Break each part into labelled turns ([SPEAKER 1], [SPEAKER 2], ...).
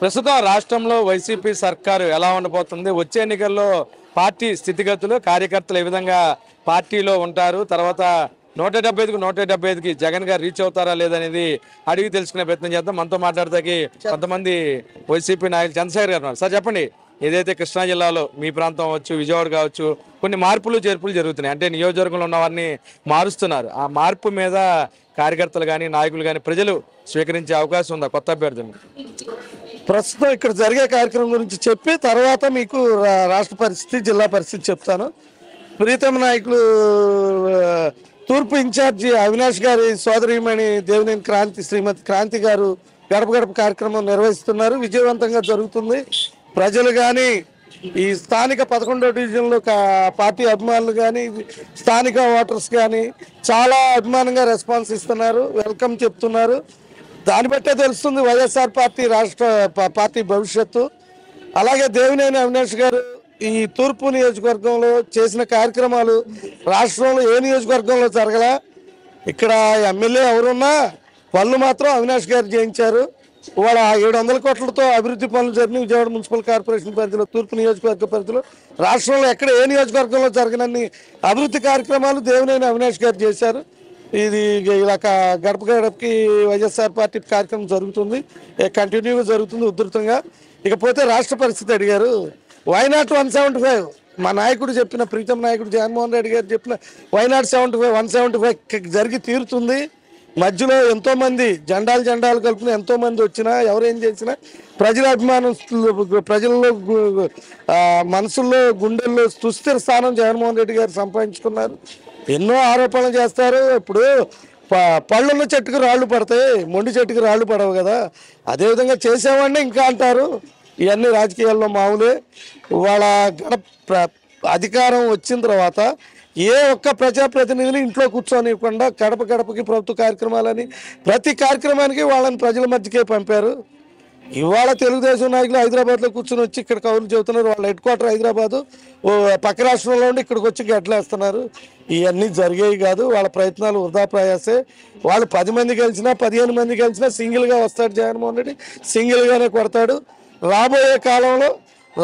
[SPEAKER 1] ప్రస్తుతం రాష్ట్రంలో వైసీపీ సర్కారు ఎలా ఉండబోతుంది? వచ్చే ఎన్నికల్లో పార్టీ స్థితిగతులు, కార్యకర్తలు ఏ విధంగా పార్టీలో ఉంటారు? తర్వాత 175కు 175కి జగన్ గారు రీచ్ అవుతారా లేదనేది అడిగి తెలుసుకునే ప్రయత్నం చేద్దాం. మనతో మాట్లాడతాకి కొంతమంది వైసీపీ నాయకులు చంద్రశేఖర్ గారు ఉన్నారు. సార్ చెప్పండి, ఏదైతే కృష్ణా జిల్లాలో మీ ప్రాంతం అవచ్చు, విజయవాడ కావచ్చు, కొన్ని మార్పులు చేర్పులు జరుగుతున్నాయి. అంటే నియోజకవర్గంలో ఉన్న వారిని మారుస్తున్నారు. ఆ మార్పు మీద కార్యకర్తలు కానీ నాయకులు కానీ ప్రజలు స్వీకరించే అవకాశం ఉందా కొత్త అభ్యర్థులను?
[SPEAKER 2] ప్రస్తుతం ఇక్కడ జరిగే కార్యక్రమం గురించి చెప్పి తర్వాత మీకు రాష్ట్ర పరిస్థితి, జిల్లా పరిస్థితి చెప్తాను. ప్రీతమ నాయకులు తూర్పు ఇన్ఛార్జి అవినాష్ గారి సోదరీమణి దేవినేని క్రాంతి, శ్రీమతి క్రాంతి గారు గడప గడప కార్యక్రమం నిర్వహిస్తున్నారు. విజయవంతంగా జరుగుతుంది. ప్రజలు కానీ, ఈ స్థానిక 11వ డివిజన్లో పార్టీ అభిమానులు కానీ, స్థానిక ఓటర్స్ కానీ చాలా అభిమానంగా రెస్పాన్స్ ఇస్తున్నారు, వెల్కమ్ చెప్తున్నారు. దాన్ని బట్టే తెలుస్తుంది వైఎస్ఆర్ పార్టీ రాష్ట్ర పార్టీ భవిష్యత్తు. అలాగే దేవినేని అవినాష్ గారు ఈ తూర్పు నియోజకవర్గంలో చేసిన కార్యక్రమాలు రాష్ట్రంలో ఏ నియోజకవర్గంలో జరగలా. ఇక్కడ ఎమ్మెల్యే ఎవరున్నా పనులు మాత్రం అవినాష్ గారు చేయించారు. వాళ్ళ 700 కోట్లతో అభివృద్ధి పనులు జరిగిన విజయవాడ మున్సిపల్ కార్పొరేషన్ పరిధిలో, తూర్పు నియోజకవర్గ పరిధిలో రాష్ట్రంలో ఎక్కడ ఏ నియోజకవర్గంలో జరగనన్ని అభివృద్ధి కార్యక్రమాలు దేవినేని అవినాష్ గారు చేశారు. ఇది ఇలా గడప గడపకి వైఎస్ఆర్ పార్టీ కార్యక్రమం జరుగుతుంది, కంటిన్యూగా జరుగుతుంది ఉధృతంగా. ఇకపోతే రాష్ట్ర పరిస్థితి అడిగారు. వైనాట్ 175 మా నాయకుడు చెప్పిన, ప్రీతం నాయకుడు జగన్మోహన్ రెడ్డి గారు చెప్పిన వైనాట్ 175 జరిగి తీరుతుంది. మధ్యలో ఎంతోమంది జెండాలు కలుపుకుని ఎంతోమంది వచ్చినా, ఎవరేం చేసినా ప్రజల అభిమానం, ప్రజల్లో మనసుల్లో, గుండెల్లో సుస్థిర స్థానం జగన్మోహన్ రెడ్డి గారు సంపాదించుకున్నారు. ఎన్నో ఆరోపణలు చేస్తారు. ఇప్పుడు పళ్ళున్న చెట్టుకు రాళ్ళు పడతాయి, మొండి చెట్టుకు రాళ్ళు పడవు కదా. అదేవిధంగా చేసేవాడిని ఇంకా అంటారు. ఇవన్నీ రాజకీయాల్లో మామూలే. వాళ్ళ అధికారం వచ్చిన తర్వాత ఏ ఒక్క ప్రజాప్రతినిధిని ఇంట్లో కూర్చోనివ్వకుండా గడప గడపకి ప్రభుత్వ కార్యక్రమాలని, ప్రతి కార్యక్రమానికి వాళ్ళని ప్రజల మధ్యకే పంపారు. ఇవాళ తెలుగుదేశం నాయకులు హైదరాబాద్లో కూర్చొని వచ్చి ఇక్కడ కౌలు చెబుతున్నారు. వాళ్ళ హెడ్ క్వార్టర్ హైదరాబాదు, పక్క రాష్ట్రంలో ఉండి ఇక్కడికి వచ్చి గడ్డలేస్తున్నారు. ఇవన్నీ జరిగేవి కాదు. వాళ్ళ ప్రయత్నాలు వృధా ప్రయాసే. వాళ్ళు 10 మంది గెలిచినా 15 మంది గెలిచినా సింగిల్గా వస్తాడు జగన్మోహన్ రెడ్డి, సింగిల్గానే కొడతాడు. రాబోయే కాలంలో,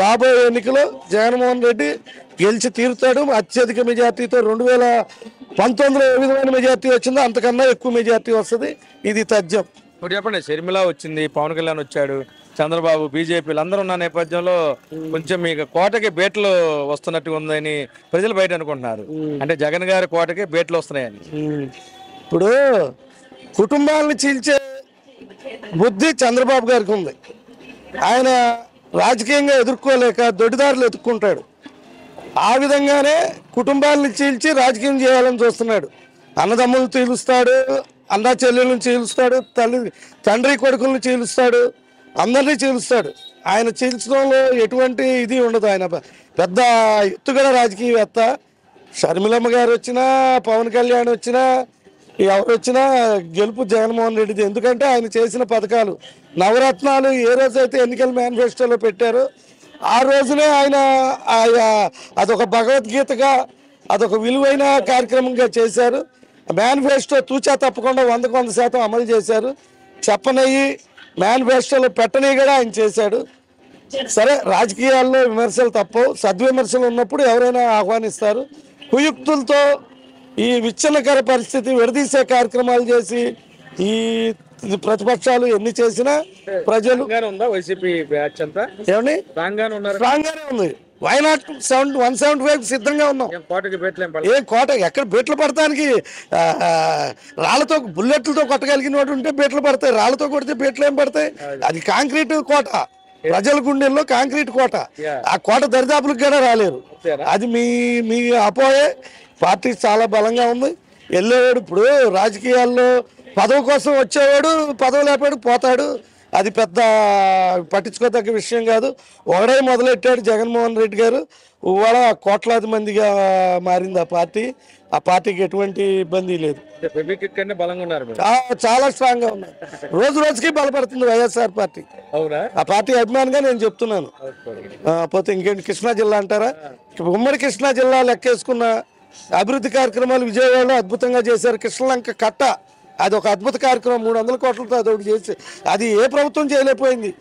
[SPEAKER 2] రాబోయే ఎన్నికలో జగన్మోహన్ రెడ్డి గెలిచి తీరుతాడు. అత్యధిక మెజార్టీతో 2019లో ఏ విధమైన మెజార్టీ వచ్చిందో అంతకన్నా ఎక్కువ మెజార్టీ వస్తుంది. ఇది తథ్యం.
[SPEAKER 1] ఇప్పుడు చెప్పండి, షర్మిల వచ్చింది, పవన్ కళ్యాణ్ వచ్చాడు, చంద్రబాబు, బీజేపీలు అందరూ ఉన్న నేపథ్యంలో కొంచెం మీకు కోటకి బేట్లు వస్తున్నట్టుగా ఉందని ప్రజలు బయట అనుకుంటున్నారు. అంటే జగన్ గారి కోటకి బేట్లు వస్తున్నాయని.
[SPEAKER 2] ఇప్పుడు కుటుంబాలను చీల్చే బుద్ధి చంద్రబాబు గారికి ఉంది. ఆయన రాజకీయంగా ఎదుర్కోలేక దొడ్డిదారులు ఎత్తుక్కుంటాడు. ఆ విధంగానే కుటుంబాలను చీల్చి రాజకీయం చేయాలని చూస్తున్నాడు. అన్నదమ్ములను చీలుస్తాడు, అన్న చెల్లెలను చీలుస్తాడు, తండ్రి కొడుకులను చీలుస్తాడు, అందరినీ చీలుస్తాడు. ఆయన చీల్చడంలో ఎటువంటి ఇది ఉండదు. ఆయన పెద్ద ఎత్తుగడ రాజకీయవేత్త. షర్మిలమ్మ గారు వచ్చినా, పవన్ కళ్యాణ్ వచ్చినా, ఎవరు వచ్చినా గెలుపు జగన్మోహన్ రెడ్డిది. ఎందుకంటే ఆయన చేసిన పథకాలు, నవరత్నాలు ఏ రోజైతే ఎన్నికల మేనిఫెస్టోలో పెట్టారో ఆ రోజునే ఆయన అదొక భగవద్గీతగా, అదొక విలువైన కార్యక్రమంగా చేశారు. మేనిఫెస్టో తూచా తప్పకుండా 100% అమలు చేశారు. చెప్పనయ్యి మేనిఫెస్టోలో పెట్టని కూడా ఆయన చేశాడు. సరే, రాజకీయాల్లో విమర్శలు తప్పవు, సద్విమర్శలు ఉన్నప్పుడు ఎవరైనా ఆహ్వానిస్తారు. కుయుక్తులతో ఈ విచ్ఛిన్నకర పరిస్థితి విడదీసే కార్యక్రమాలు చేసి ఈ ప్రతిపక్షాలు ఎన్ని చేసినా ప్రజలు
[SPEAKER 1] వైసీపీ బ్యాచ్ అంతా
[SPEAKER 2] ఏమండి స్ట్రాంగ్ గానే ఉంది. వైనాట్ 175 సిద్ధంగా ఉన్నాం. ఏ కోట ఎక్కడ బేట్లు పడటానికి రాళ్లతో, బుల్లెట్లతో కొట్టగలిగిన వాడు ఉంటే బేట్లు పడతాయి. రాళ్లతో కొడితే బేట్లు ఏం పడతాయి? అది కాంక్రీట్ కోట, ప్రజల గుండెల్లో కాంక్రీట్ కోట. ఆ కోట దరిదాపులకు కూడా రాలేరు. అది మీ అపోయే. పార్టీ చాలా బలంగా ఉంది. వెళ్ళేవాడు ఇప్పుడు రాజకీయాల్లో పదవి కోసం వచ్చేవాడు పదవి లేపాడు పోతాడు. అది పెద్ద పట్టించుకోదగ్గ విషయం కాదు. ఒకడే మొదలెట్టాడు జగన్మోహన్ రెడ్డి గారు. ఇవాళ కోట్లాది మందిగా మారింది ఆ పార్టీ. ఆ పార్టీకి ఎటువంటి ఇబ్బంది లేదు. చాలా స్ట్రాంగ్ గా ఉన్నారు. రోజు రోజుకి బలపడుతుంది వైఎస్ఆర్ పార్టీ. ఆ పార్టీ అభిమానిగా నేను చెప్తున్నాను. పోతే ఇంకేంటి, కృష్ణా జిల్లా అంటారా? ఉమ్మడి కృష్ణా జిల్లా లెక్కేసుకున్న అభివృద్ధి కార్యక్రమాలు విజయవాడలో అద్భుతంగా చేశారు. కృష్ణలంక కట్ట అది ఒక అద్భుత కార్యక్రమం. 300 కోట్లతో అదొకటి చేసి, అది ఏ ప్రభుత్వం చేయలేకపోయింది.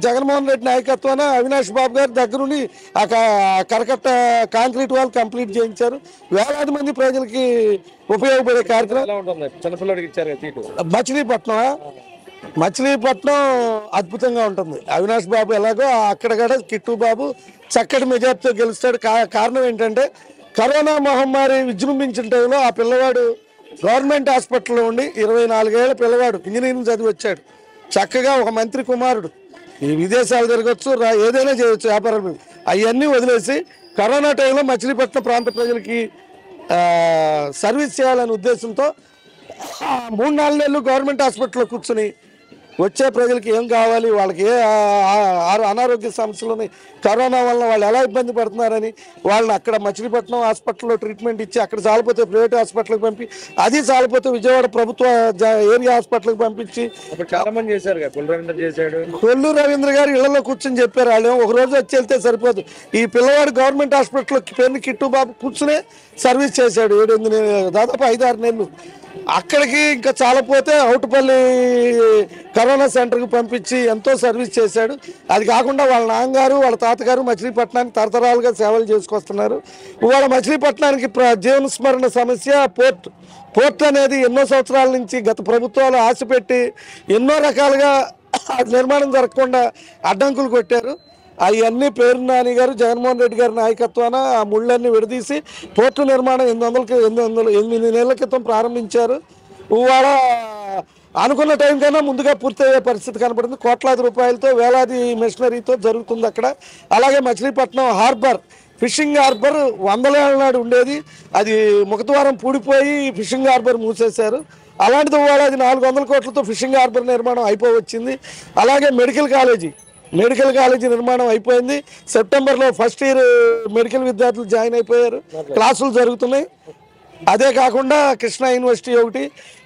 [SPEAKER 2] జగన్మోహన్ రెడ్డి నాయకత్వాన అవినాష్ బాబు గారు దగ్గరుండి ఆ కరకట్ట కాంక్రీట్ వాల్ కంప్లీట్ చేయించారు. వేలాది మంది ప్రజలకి ఉపయోగపడే కార్యక్రమం.
[SPEAKER 1] ఎలా ఉంటుంది చిన్నపిల్లడికి ఇచ్చారు కదా సీటు?
[SPEAKER 2] మచిలీపట్నం అద్భుతంగా ఉంటుంది. అవినాష్ బాబు ఎలాగో అక్కడ కూడా కిట్టు బాబు చక్కటి మెజార్టీతో గెలుస్తాడు. కారణం ఏంటంటే కరోనా మహమ్మారి విజృంభించిన టైంలో ఆ పిల్లవాడు గవర్నమెంట్ హాస్పిటల్లో ఉండి 24 ఏళ్ల పిల్లవాడు ఇంజనీరింగ్ చదివి వచ్చాడు. చక్కగా ఒక మంత్రి కుమారుడు ఈ విదేశాలు తిరగచ్చు, ఏదైనా చేయొచ్చు, వ్యాపారాలు అవన్నీ వదిలేసి కరోనా టైంలో మచిలీపట్నం ప్రాంత ప్రజలకి సర్వీస్ చేయాలనే ఉద్దేశంతో 3-4 నెలలు గవర్నమెంట్ హాస్పిటల్లో కూర్చుని వచ్చే ప్రజలకి ఏం కావాలి, వాళ్ళకి ఏ అనారోగ్య సమస్యలు ఉన్నాయి, కరోనా వల్ల వాళ్ళు ఎలా ఇబ్బంది పడుతున్నారని వాళ్ళని అక్కడ మచిలీపట్నం హాస్పిటల్లో ట్రీట్మెంట్ ఇచ్చి అక్కడ చాలిపోతే ప్రైవేట్ హాస్పిటల్కి పంపి, అది చాలిపోతే విజయవాడ ప్రభుత్వ ఏరియా హాస్పిటల్కి పంపించి
[SPEAKER 1] చాలా మంది చేశారు.
[SPEAKER 2] కొల్లు రవీంద్ర గారు ఇళ్లలో కూర్చొని చెప్పారు. వాళ్ళు ఒక రోజు వచ్చి వెళ్తే సరిపోదు. ఈ పిల్లవాడు గవర్నమెంట్ హాస్పిటల్లో పేరుని కిట్టు బాబు కూర్చునే సర్వీస్ చేశాడు 7-8 నెలలు, దాదాపు 5-6 నెలలు. అక్కడికి ఇంకా చాలపోతే అవుటుపల్లి కరోనా సెంటర్కి పంపించి ఎంతో సర్వీస్ చేశాడు. అది కాకుండా వాళ్ళ నాన్నగారు వాళ్ళ తాతగారు మచిలీపట్నానికి తరతరాలుగా సేవలు చేసుకొస్తున్నారు. ఇవాళ మచిలీపట్నానికి జీవన స్మరణ సమస్య పోర్ట్ అనేది ఎన్నో సంవత్సరాల నుంచి గత ప్రభుత్వాలు ఆశ పెట్టి ఎన్నో రకాలుగా నిర్మాణం జరగకుండా అడ్డంకులు కొట్టారు. అవన్నీ పేరు నాని గారు జగన్మోహన్ రెడ్డి గారి నాయకత్వాన ఆ ముళ్ళన్నీ విడదీసి పోర్టు నిర్మాణం 800 నెలల క్రితం ప్రారంభించారు. ఇవాళ అనుకున్న టైం కన్నా ముందుగా పూర్తయ్యే పరిస్థితి కనపడింది. కోట్లాది రూపాయలతో వేలాది మెషినరీతో జరుగుతుంది అక్కడ. అలాగే మచిలీపట్నం హార్బర్, ఫిషింగ్ హార్బర్ 100 ఏళ్ల నాడు ఉండేది, అది ముఖద్వారం పూడిపోయి ఫిషింగ్ హార్బర్ మూసేశారు. అలాంటిది ఇవాళ అది 400 కోట్లతో ఫిషింగ్ హార్బర్ నిర్మాణం అయిపోవచ్చింది. అలాగే మెడికల్ కాలేజీ నిర్మాణం అయిపోయింది. సెప్టెంబర్లో ఫస్ట్ ఇయర్ మెడికల్ విద్యార్థులు జాయిన్ అయిపోయారు, క్లాసులు జరుగుతున్నాయి. అదే కాకుండా కృష్ణా యూనివర్సిటీ ఒకటి.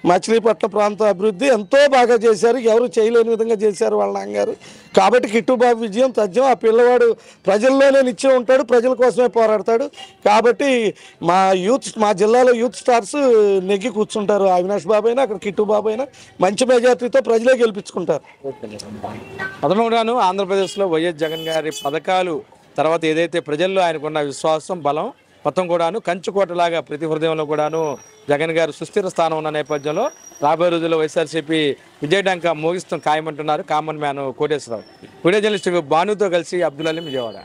[SPEAKER 2] మచిలీపట్నం ప్రాంత అభివృద్ధి ఎంతో బాగా చేశారు, ఎవరు చేయలేని విధంగా చేశారు వాళ్ళ నాన్నగారు. కాబట్టి కిట్టుబాబు విజయం తథ్యం. ఆ పిల్లవాడు ప్రజల్లోనే నిత్యం ఉంటాడు, ప్రజల కోసమే పోరాడతాడు. కాబట్టి మా జిల్లాలో యూత్ స్టార్స్ నెగ్గి కూర్చుంటారు. అవినాష్ బాబు అయినా అక్కడ కిట్టు బాబు అయినా మంచి మెజార్టీతో ప్రజలే గెలిపించుకుంటారు.
[SPEAKER 1] ప్రథమంగాను ఆంధ్రప్రదేశ్లో వైఎస్ జగన్ గారి పథకాలు తర్వాత ఏదైతే ప్రజల్లో ఆయనకున్న విశ్వాసం బలం మొత్తం కూడాను కంచుకోటలాగా ప్రతి హృదయంలో కూడాను జగన్ గారు సుస్థిర స్థానం ఉన్న నేపథ్యంలో రాబోయే రోజుల్లో వైఎస్ఆర్సీపీ విజయడంక మోగిస్తాం ఖాయమంటున్నారు common man Koteswararao. Video journalist భానుతో కలిసి అబ్దుల్ అలీం, విజయవాడ.